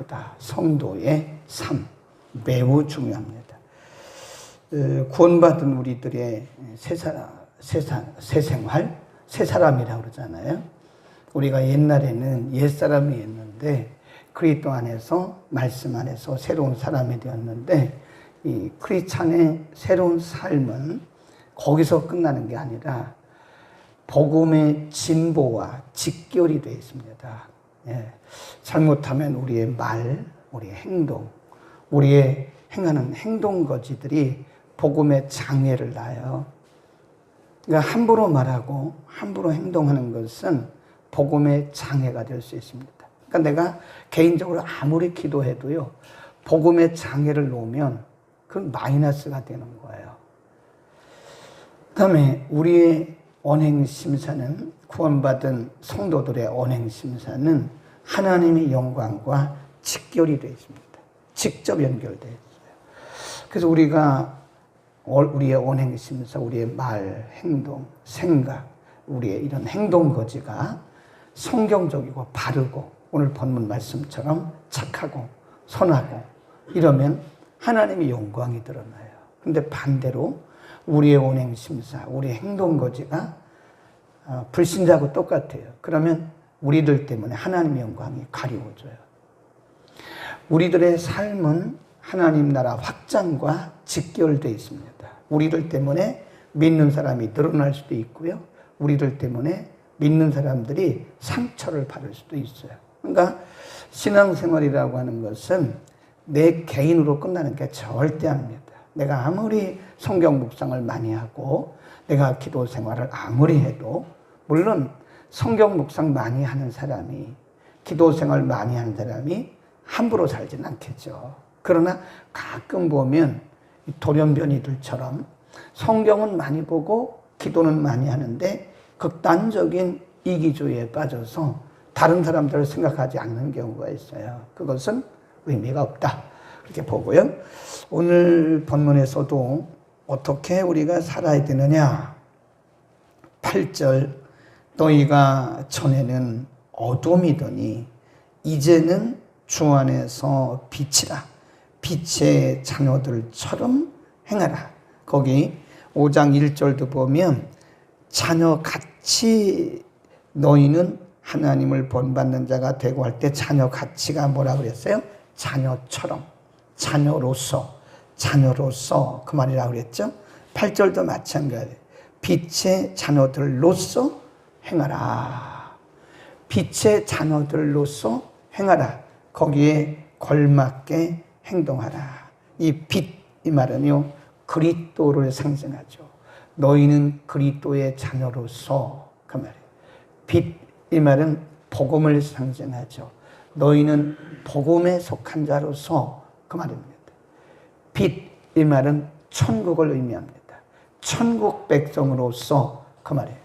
라이프다. 성도의 삶. 매우 중요합니다. 구원받은 우리들의 새 생활, 새 사람이라고 그러잖아요. 우리가 옛날에는 옛사람이었는데 그리스도 안에서, 말씀 안에서 새로운 사람이 되었는데, 이 크리스찬의 새로운 삶은 거기서 끝나는 게 아니라 복음의 진보와 직결이 되어 있습니다. 예. 잘못하면 우리의 말, 우리의 행동, 우리의 행하는 행동거지들이 복음의 장애를 낳아요. 그러니까 함부로 말하고 함부로 행동하는 것은 복음의 장애가 될 수 있습니다. 그러니까 내가 개인적으로 아무리 기도해도요, 복음의 장애를 놓으면 그건 마이너스가 되는 거예요. 그 다음에 우리의 언행심사는, 구원받은 성도들의 언행심사는 하나님의 영광과 직결이 되어 있습니다. 직접 연결되어 있어요. 그래서 우리의 언행심사, 우리의 말, 행동, 생각, 우리의 이런 행동거지가 성경적이고 바르고, 오늘 본문 말씀처럼 착하고 선하고 이러면 하나님의 영광이 드러나요. 그런데 반대로 우리의 언행심사, 우리의 행동거지가 불신자하고 똑같아요. 그러면 우리들 때문에 하나님의 영광이 가리워져요. 우리들의 삶은 하나님 나라 확장과 직결되어 있습니다. 우리들 때문에 믿는 사람이 늘어날 수도 있고요, 우리들 때문에 믿는 사람들이 상처를 받을 수도 있어요. 그러니까 신앙생활이라고 하는 것은 내 개인으로 끝나는 게 절대 아닙니다. 내가 아무리 성경 묵상을 많이 하고 내가 기도 생활을 아무리 해도, 물론 성경 묵상 많이 하는 사람이, 기도 생활 많이 하는 사람이 함부로 살지는 않겠죠. 그러나 가끔 보면 돌연변이들처럼 성경은 많이 보고 기도는 많이 하는데 극단적인 이기주의에 빠져서 다른 사람들을 생각하지 않는 경우가 있어요. 그것은 의미가 없다, 그렇게 보고요. 오늘 본문에서도 어떻게 우리가 살아야 되느냐. 8절, 너희가 전에는 어둠이더니 이제는 주 안에서 빛이라. 빛의 자녀들처럼 행하라. 거기 5장 1절도 보면 자녀같이 너희는 하나님을 본받는 자가 되고 할 때 자녀같이가 뭐라 그랬어요? 자녀처럼, 자녀로서 그 말이라고 그랬죠. 8절도 마찬가지예요. 빛의 자녀들로서 행하라. 빛의 자녀들로서 행하라. 거기에 걸맞게 행동하라. 이 빛, 이 말은요, 그리스도를 상징하죠. 너희는 그리스도의 자녀로서, 그 말이에요. 빛, 이 말은 복음을 상징하죠. 너희는 복음에 속한 자로서, 그 말입니다. 빛, 이 말은 천국을 의미합니다. 천국 백성으로서, 그 말이에요.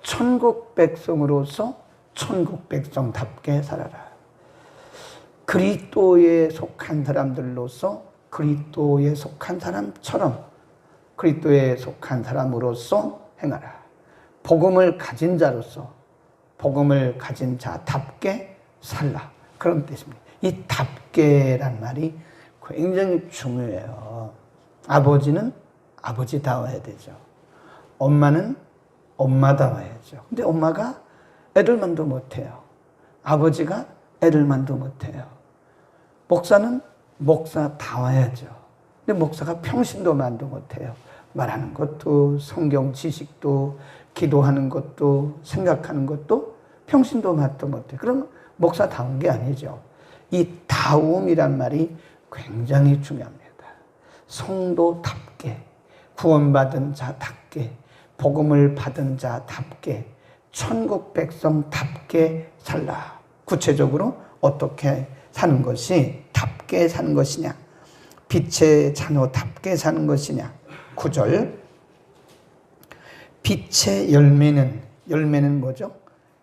천국 백성으로서 천국 백성답게 살아라. 그리스도에 속한 사람들로서 그리스도에 속한 사람처럼, 그리스도에 속한 사람으로서 행하라. 복음을 가진 자로서, 복음을 가진 자답게 살라, 그런 뜻입니다. 이 답게란 말이 굉장히 중요해요. 아버지는 아버지다워야 되죠. 엄마는 엄마다워야죠. 근데 엄마가 애들만도 못해요. 아버지가 애들만도 못해요. 목사는 목사다워야죠. 근데 목사가 평신도만도 못해요. 말하는 것도, 성경 지식도, 기도하는 것도, 생각하는 것도 평신도만도 못해요. 그럼 목사다운 게 아니죠. 이 다움이란 말이 굉장히 중요합니다. 성도답게, 구원받은 자답게, 복음을 받은 자답게, 천국 백성답게 살라. 구체적으로 어떻게 사는 것이 답게 사는 것이냐, 빛의 자녀답게 사는 것이냐. 9절, 빛의 열매는 뭐죠?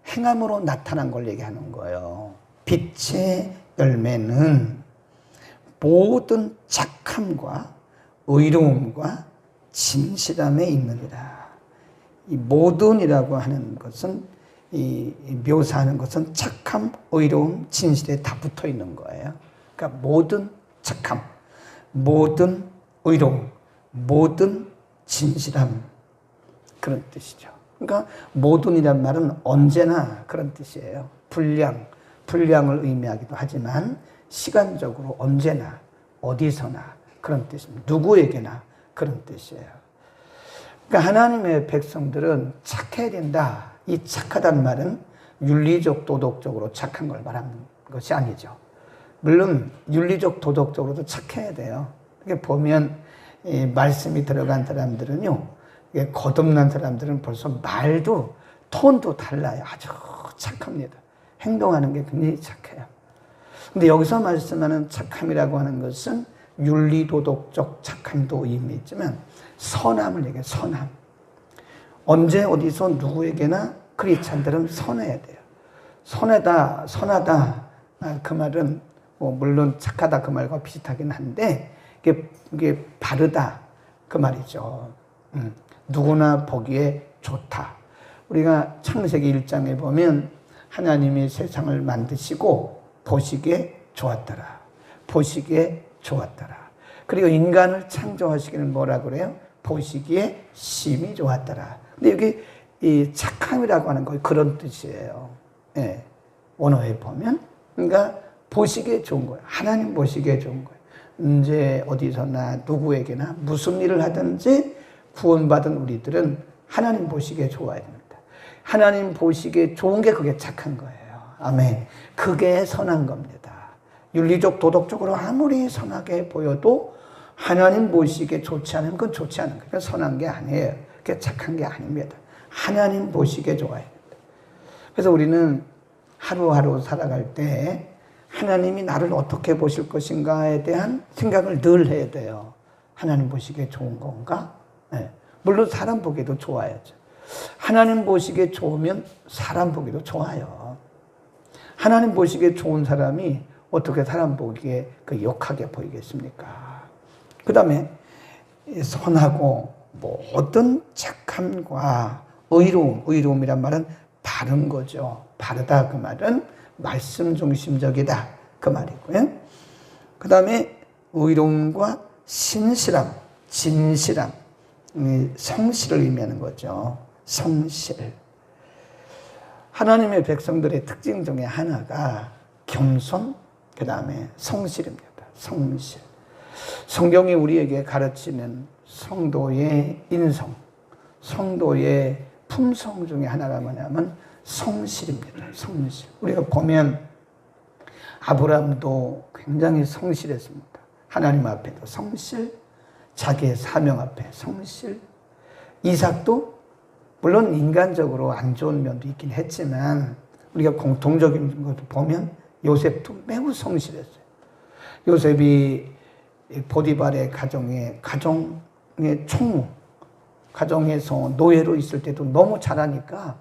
행함으로 나타난 걸 얘기하는 거예요. 빛의 열매는 모든 착함과 의로움과 진실함에 있느니라. 이 모든이라고 하는 것은, 이 묘사하는 것은 착함, 의로움, 진실에 다 붙어 있는 거예요. 그러니까 모든 착함, 모든 의로움, 모든 진실함, 그런 뜻이죠. 그러니까 모든이란 말은 언제나 그런 뜻이에요. 분량을 의미하기도 하지만 시간적으로 언제나 어디서나 그런 뜻입니다. 누구에게나 그런 뜻이에요. 그러니까 하나님의 백성들은 착해야 된다. 이 착하다는 말은 윤리적 도덕적으로 착한 걸 말하는 것이 아니죠. 물론 윤리적 도덕적으로도 착해야 돼요. 이렇게 보면 이 말씀이 들어간 사람들은요, 거듭난 사람들은 벌써 말도 톤도 달라요. 아주 착합니다. 행동하는 게 굉장히 착해요. 근데 여기서 말씀하는 착함이라고 하는 것은 윤리도덕적 착함도 의미있지만 선함을 얘기해요. 선함. 언제 어디서 누구에게나 크리스찬들은 선해야 돼요. 선하다 그 말은 물론 착하다 그 말과 비슷하긴 한데 이게 바르다 그 말이죠. 누구나 보기에 좋다. 우리가 창세기 1장에 보면 하나님이 세상을 만드시고 보시기에 좋았더라. 보시기에 좋았더라. 그리고 인간을 창조하시기는 뭐라 그래요? 보시기에 심히 좋았더라. 근데 여기 이 착함이라고 하는 거 그런 뜻이에요. 예. 원어에 보면. 그러니까 보시기에 좋은 거예요. 하나님 보시기에 좋은 거예요. 이제 어디서나 누구에게나 무슨 일을 하든지 구원받은 우리들은 하나님 보시기에 좋아야 됩니다. 하나님 보시기에 좋은 게 그게 착한 거예요. 아멘. 그게 선한 겁니다. 윤리적 도덕적으로 아무리 선하게 보여도 하나님 보시기에 좋지 않으면 그건 좋지 않은 거예요. 선한 게 아니에요. 그게 착한 게 아닙니다. 하나님 보시기에 좋아야 됩니다. 그래서 우리는 하루하루 살아갈 때 하나님이 나를 어떻게 보실 것인가에 대한 생각을 늘 해야 돼요. 하나님 보시기에 좋은 건가? 네. 물론 사람 보기에도 좋아야죠. 하나님 보시기에 좋으면 사람 보기도 좋아요. 하나님 보시기에 좋은 사람이 어떻게 사람 보기에 그 욕하게 보이겠습니까? 그 다음에 선하고 모든 착함과 의로움이란 말은 바른 거죠. 바르다 그 말은 말씀 중심적이다 그 말이고요. 그 다음에 의로움과 신실함, 진실함, 성실을 의미하는 거죠. 성실. 하나님의 백성들의 특징 중에 하나가 겸손, 그 다음에 성실입니다. 성실. 성경이 우리에게 가르치는 성도의 인성, 성도의 품성 중에 하나가 뭐냐면 성실입니다. 성실. 우리가 보면 아브라함도 굉장히 성실했습니다. 하나님 앞에도 성실, 자기의 사명 앞에 성실. 이삭도 물론 인간적으로 안 좋은 면도 있긴 했지만 우리가 공통적인 것도 보면 요셉도 매우 성실했어요. 요셉이 보디발의 가정의 총무, 가정에서 노예로 있을 때도 너무 잘하니까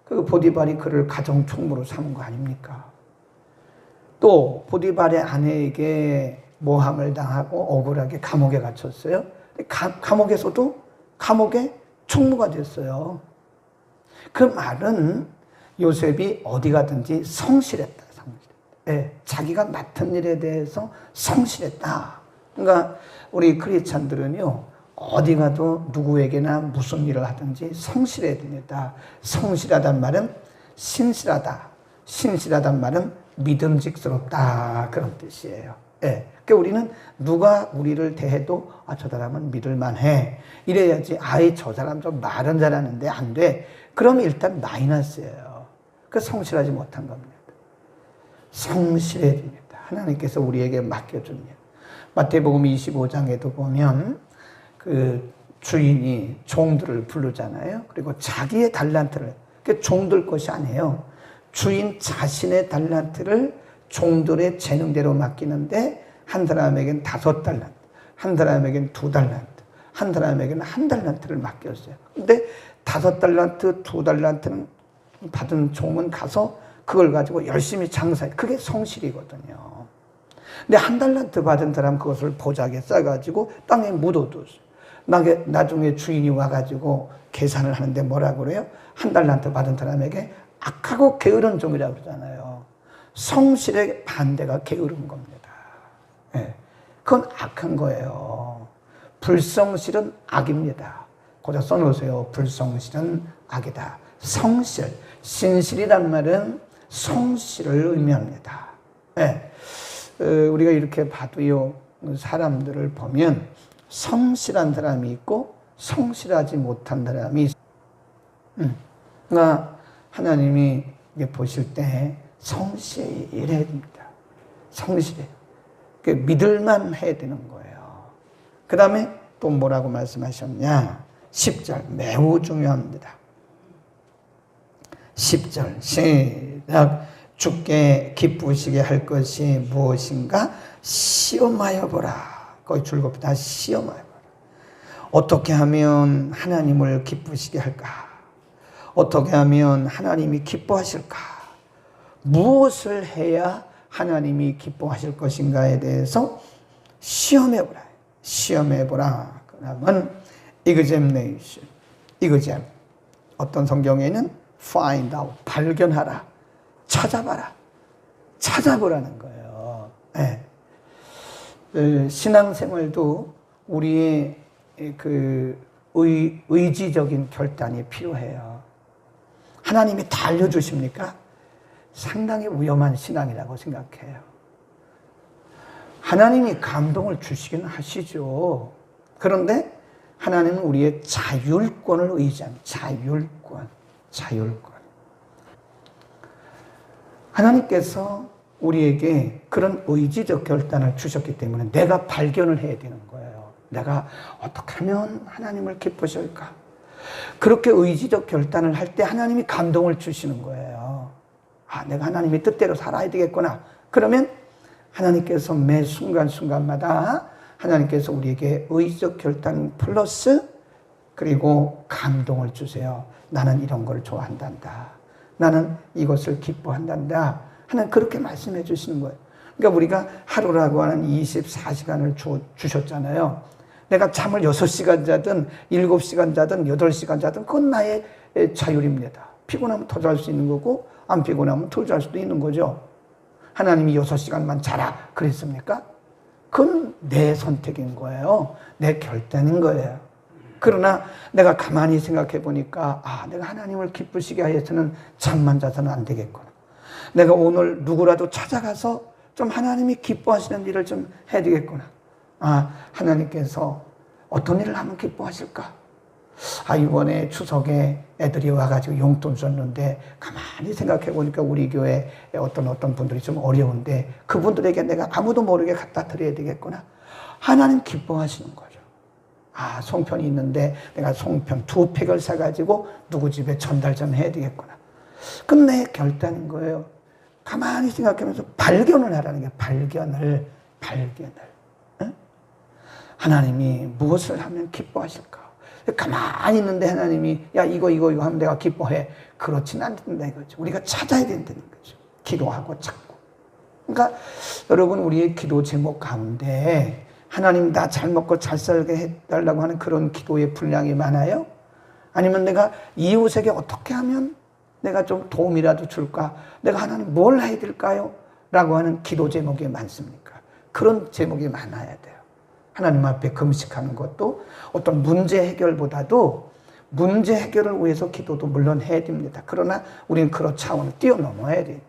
그 보디발이 그를 가정 총무로 삼은 거 아닙니까? 또 보디발의 아내에게 모함을 당하고 억울하게 감옥에 갇혔어요. 감옥에서도 감옥의 총무가 됐어요. 그 말은 요셉이 어디 가든지 성실했다. 네, 자기가 맡은 일에 대해서 성실했다. 그러니까 우리 크리스찬들은요, 어디 가도 누구에게나 무슨 일을 하든지 성실해야 됩니다. 성실하단 말은 신실하다. 신실하단 말은 믿음직스럽다. 그런 뜻이에요. 네. 그러니까 우리는 누가 우리를 대해도 저 사람은 믿을만해. 이래야지 저 사람 좀 말은 잘하는데 안 돼. 그러면 일단 마이너스예요. 그 성실하지 못한 겁니다. 성실해야 됩니다. 하나님께서 우리에게 맡겨줍니다. 마태복음 25장에도 보면 그 주인이 종들을 부르잖아요. 그리고 자기의 달란트를, 그게 종들 것이 아니에요. 주인 자신의 달란트를 종들의 재능대로 맡기는데 한 사람에겐 5달란트, 한 사람에겐 2달란트, 한 사람에게는 1달란트를 맡겼어요. 근데 5달란트, 2달란트는 받은 종은 가서 그걸 가지고 열심히 장사해. 그게 성실이거든요. 근데 1달란트 받은 사람 그것을 보자기에 싸가지고 땅에 묻어뒀어요. 나중에 주인이 와가지고 계산을 하는데 뭐라 그래요? 1달란트 받은 사람에게 악하고 게으른 종이라고 그러잖아요. 성실의 반대가 게으른 겁니다. 예. 그건 악한 거예요. 불성실은 악입니다. 거기다 써놓으세요. 불성실은 악이다. 성실, 신실이란 말은 성실을 의미합니다. 예. 우리가 이렇게 봐도요, 사람들을 보면 성실한 사람이 있고 성실하지 못한 사람이 있어요. 그러니까 하나님이 보실 때 성실해야 됩니다. 성실해. 믿을만 해야 되는 거예요. 그 다음에 또 뭐라고 말씀하셨냐? 10절 매우 중요합니다. 10절 시작. 주께 기쁘시게 할 것이 무엇인가? 시험하여 보라. 거기 줄겁니다. 시험하여 보라. 어떻게 하면 하나님을 기쁘시게 할까? 어떻게 하면 하나님이 기뻐하실까? 무엇을 해야 하나님이 기뻐하실 것인가에 대해서 시험해보라. 시험해보라. 그러면 examination, exam. 어떤 성경에는 find out, 발견하라. 찾아봐라. 찾아보라는 거예요. 네. 신앙생활도 우리의 의지적인 결단이 필요해요. 하나님이 다 알려주십니까? 상당히 위험한 신앙이라고 생각해요. 하나님이 감동을 주시긴 하시죠. 그런데 하나님은 우리의 자율권을 의지합니다. 자율권. 하나님께서 우리에게 그런 의지적 결단을 주셨기 때문에 내가 발견을 해야 되는 거예요. 내가 어떻게 하면 하나님을 기쁘실까? 그렇게 의지적 결단을 할 때 하나님이 감동을 주시는 거예요. 아, 내가 하나님의 뜻대로 살아야 되겠구나. 그러면 하나님께서 매 순간순간마다 하나님께서 우리에게 의지적 결단 플러스 그리고 감동을 주세요. 나는 이런 걸 좋아한단다. 나는 이것을 기뻐한단다. 하나님 그렇게 말씀해 주시는 거예요. 그러니까 우리가 하루라고 하는 24시간을 주셨잖아요. 내가 잠을 6시간 자든 7시간 자든 8시간 자든 그건 나의 자율입니다. 피곤하면 더 잘 수 있는 거고 안 피곤하면 더 잘 수도 있는 거죠. 하나님이 6시간만 자라 그랬습니까? 그건 내 선택인 거예요. 내 결단인 거예요. 그러나 내가 가만히 생각해 보니까 내가 하나님을 기쁘시게 해서는 잠만 자서는 안 되겠구나. 내가 오늘 누구라도 찾아가서 좀 하나님이 기뻐하시는 일을 좀 해야 되겠구나. 하나님께서 어떤 일을 하면 기뻐하실까? 이번에 추석에 애들이 와가지고 용돈 줬는데 가만히 생각해 보니까 우리 교회 어떤 분들이 좀 어려운데 그분들에게 내가 아무도 모르게 갖다 드려야 되겠구나. 하나님 기뻐하시는 거죠. 송편이 있는데 내가 송편 2팩을 사가지고 누구 집에 전달 좀 해야 되겠구나. 그건 내 결단인 거예요. 가만히 생각하면서 발견을 하라는 게 발견을. 응? 하나님이 무엇을 하면 기뻐하실까? 가만히 있는데 하나님이 이거 하면 내가 기뻐해. 그렇지는 않는다 이거죠. 우리가 찾아야 된다는 거죠. 기도하고 찾고. 그러니까 여러분 우리의 기도 제목 가운데 하나님 나 잘 먹고 잘 살게 해달라고 하는 그런 기도의 분량이 많아요? 아니면 내가 이웃에게 어떻게 하면 내가 좀 도움이라도 줄까? 내가 하나님 뭘 해야 될까요? 라고 하는 기도 제목이 많습니까? 그런 제목이 많아야 돼요. 하나님 앞에 금식하는 것도 어떤 문제 해결보다도 문제 해결을 위해서 기도도 물론 해야 됩니다. 그러나 우리는 그런 차원을 뛰어넘어야 되죠.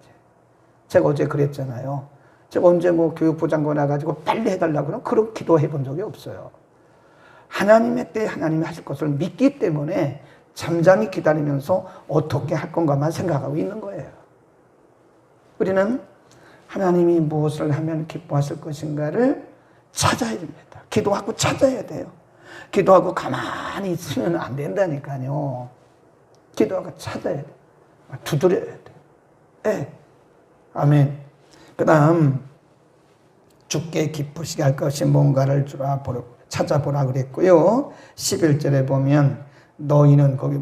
제가 어제 그랬잖아요. 제가 언제 교육부 장관 와가지고 빨리 해달라고 그러면 그런 기도 해본 적이 없어요. 하나님의 때에 하나님이 하실 것을 믿기 때문에 잠잠히 기다리면서 어떻게 할 건가만 생각하고 있는 거예요. 우리는 하나님이 무엇을 하면 기뻐하실 것인가를 찾아야 됩니다. 기도하고 찾아야 돼요. 기도하고 가만히 있으면 안 된다니까요. 기도하고 찾아야 돼요. 두드려야 돼요. 네. 아멘. 그 다음 주께 기쁘시게 할 것이 뭔가를 찾아보라 그랬고요. 11절에 보면 너희는 거기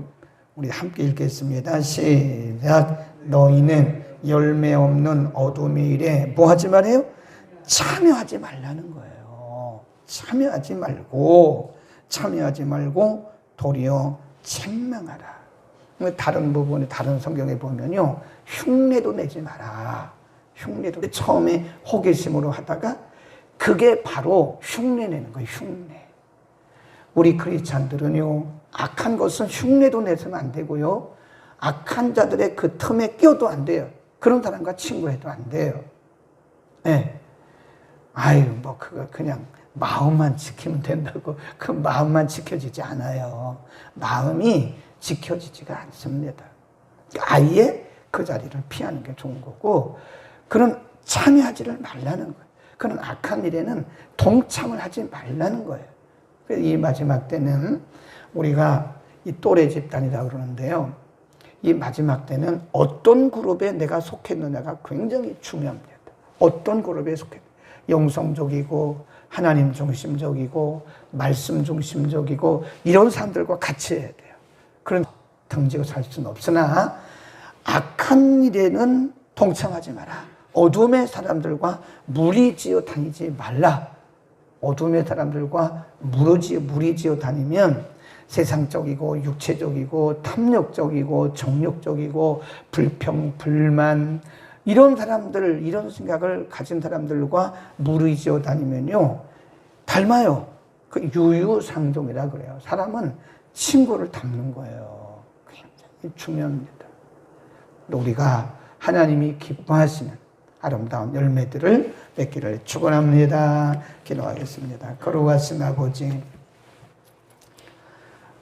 우리 함께 읽겠습니다. 시작. 너희는 열매 없는 어둠의 일에 뭐 하지 말아요? 참여하지 말라는 거예요. 참여하지 말고 도리어 책망하라. 다른 부분에 다른 성경에 보면요. 흉내도 내지 마라. 흉내도 처음에 호기심으로 하다가 그게 바로 흉내내는 거예요. 흉내. 우리 크리스찬들은요, 악한 것은 흉내도 내서는 안 되고요, 악한 자들의 그 틈에 끼어도 안 돼요. 그런 사람과 친구해도 안 돼요. 네. 아유, 뭐 그거 그냥 마음만 지키면 된다고. 그 마음만 지켜지지 않아요. 마음이 지켜지지가 않습니다. 아예 그 자리를 피하는 게 좋은 거고, 그런 참여하지를 말라는 거예요. 그런 악한 일에는 동참을 하지 말라는 거예요. 이 마지막 때는 우리가 이 또래 집단이라고 그러는데요, 이 마지막 때는 어떤 그룹에 내가 속했느냐가 굉장히 중요합니다. 어떤 그룹에 속했느냐. 영성적이고 하나님 중심적이고 말씀 중심적이고 이런 사람들과 같이 해야 돼요. 그런 등지고 살 수는 없으나 악한 일에는 동참하지 마라. 어둠의 사람들과 무리지어 다니지 말라. 어둠의 사람들과 무리지어 다니면 세상적이고 육체적이고 탐욕적이고 정욕적이고 불평, 불만 이런 사람들, 이런 생각을 가진 사람들과 무리지어 다니면요, 닮아요. 그 유유상종이라 그래요. 사람은 친구를 닮는 거예요. 굉장히 중요합니다. 우리가 하나님이 기뻐하시는 아름다운 열매들을 맺기를 축원합니다. 기도하겠습니다. 거룩하신 아버지,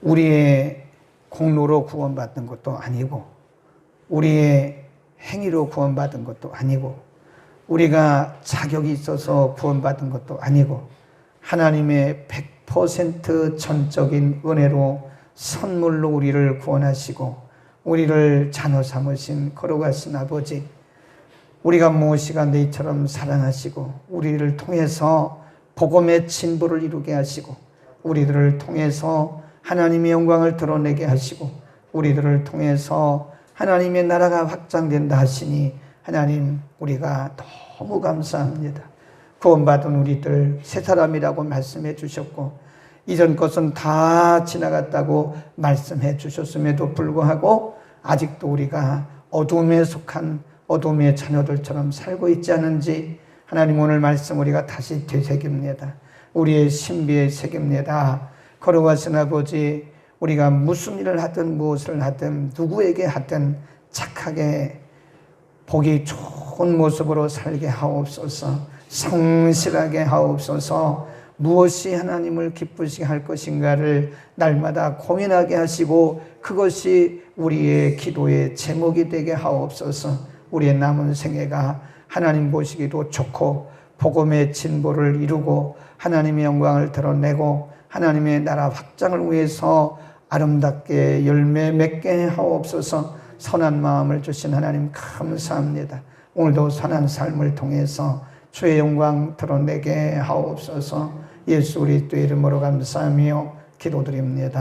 우리의 공로로 구원받은 것도 아니고 우리의 행위로 구원받은 것도 아니고 우리가 자격이 있어서 구원받은 것도 아니고 하나님의 100% 전적인 은혜로 선물로 우리를 구원하시고 우리를 자녀 삼으신 거룩하신 아버지, 우리가 무엇이가 너희처럼 사랑하시고 우리를 통해서 복음의 진보를 이루게 하시고 우리들을 통해서 하나님의 영광을 드러내게 하시고 우리들을 통해서 하나님의 나라가 확장된다 하시니 하나님, 우리가 너무 감사합니다. 구원받은 우리들 새 사람이라고 말씀해 주셨고 이전 것은 다 지나갔다고 말씀해 주셨음에도 불구하고 아직도 우리가 어둠에 속한 어둠의 자녀들처럼 살고 있지 않은지 하나님, 오늘 말씀 우리가 다시 되새깁니다. 우리의 신비에 새깁니다. 거룩하신 아버지, 우리가 무슨 일을 하든 무엇을 하든 누구에게 하든 착하게 보기 좋은 모습으로 살게 하옵소서. 성실하게 하옵소서. 무엇이 하나님을 기쁘시게 할 것인가를 날마다 고민하게 하시고 그것이 우리의 기도의 제목이 되게 하옵소서. 우리의 남은 생애가 하나님 보시기도 좋고 복음의 진보를 이루고 하나님의 영광을 드러내고 하나님의 나라 확장을 위해서 아름답게 열매 맺게 하옵소서. 선한 마음을 주신 하나님 감사합니다. 오늘도 선한 삶을 통해서 주의 영광 드러내게 하옵소서. 예수 그리스도의 이름으로 감사하며 기도드립니다.